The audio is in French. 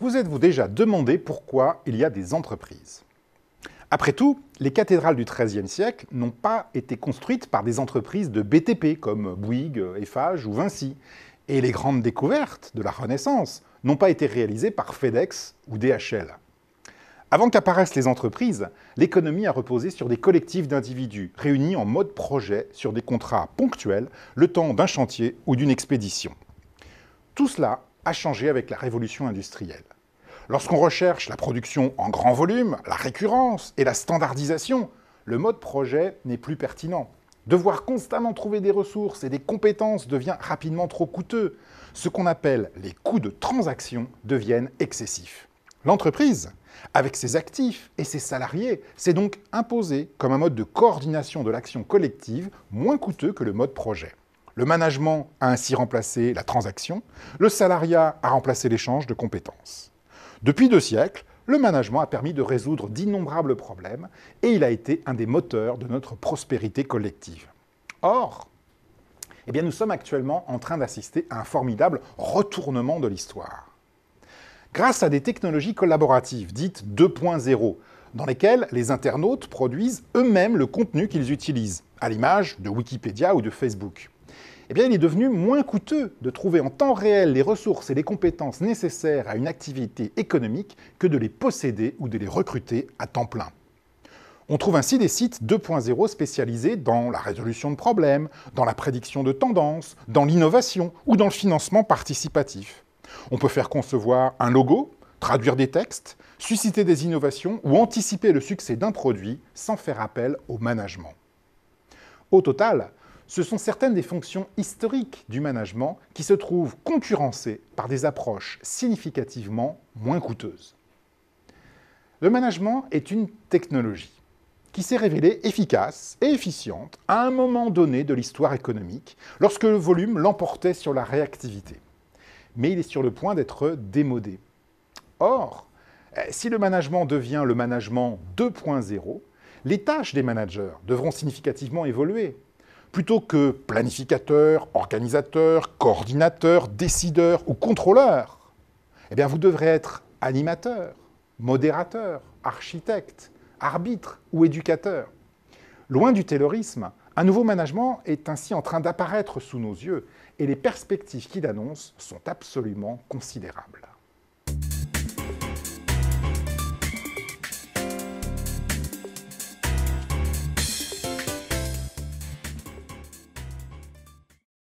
Vous êtes-vous déjà demandé pourquoi il y a des entreprises? Après tout, les cathédrales du XIIIe siècle n'ont pas été construites par des entreprises de BTP comme Bouygues, Eiffage ou Vinci. Et les grandes découvertes de la Renaissance n'ont pas été réalisées par FedEx ou DHL. Avant qu'apparaissent les entreprises, l'économie a reposé sur des collectifs d'individus réunis en mode projet sur des contrats ponctuels, le temps d'un chantier ou d'une expédition. Tout cela a changé avec la révolution industrielle. Lorsqu'on recherche la production en grand volume, la récurrence et la standardisation, le mode projet n'est plus pertinent. Devoir constamment trouver des ressources et des compétences devient rapidement trop coûteux. Ce qu'on appelle les coûts de transaction deviennent excessifs. L'entreprise, avec ses actifs et ses salariés, s'est donc imposée comme un mode de coordination de l'action collective moins coûteux que le mode projet. Le management a ainsi remplacé la transaction, le salariat a remplacé l'échange de compétences. Depuis 2 siècles, le management a permis de résoudre d'innombrables problèmes et il a été un des moteurs de notre prospérité collective. Or, nous sommes actuellement en train d'assister à un formidable retournement de l'histoire. Grâce à des technologies collaboratives dites 2.0, dans lesquelles les internautes produisent eux-mêmes le contenu qu'ils utilisent, à l'image de Wikipédia ou de Facebook. Il est devenu moins coûteux de trouver en temps réel les ressources et les compétences nécessaires à une activité économique que de les posséder ou de les recruter à temps plein. On trouve ainsi des sites 2.0 spécialisés dans la résolution de problèmes, dans la prédiction de tendances, dans l'innovation ou dans le financement participatif. On peut faire concevoir un logo, traduire des textes, susciter des innovations ou anticiper le succès d'un produit sans faire appel au management. Au total, ce sont certaines des fonctions historiques du management qui se trouvent concurrencées par des approches significativement moins coûteuses. Le management est une technologie qui s'est révélée efficace et efficiente à un moment donné de l'histoire économique, lorsque le volume l'emportait sur la réactivité. Mais il est sur le point d'être démodé. Or, si le management devient le management 2.0, les tâches des managers devront significativement évoluer. Plutôt que planificateur, organisateur, coordinateur, décideur ou contrôleur, vous devrez être animateur, modérateur, architecte, arbitre ou éducateur. Loin du taylorisme, un nouveau management est ainsi en train d'apparaître sous nos yeux et les perspectives qu'il annonce sont absolument considérables.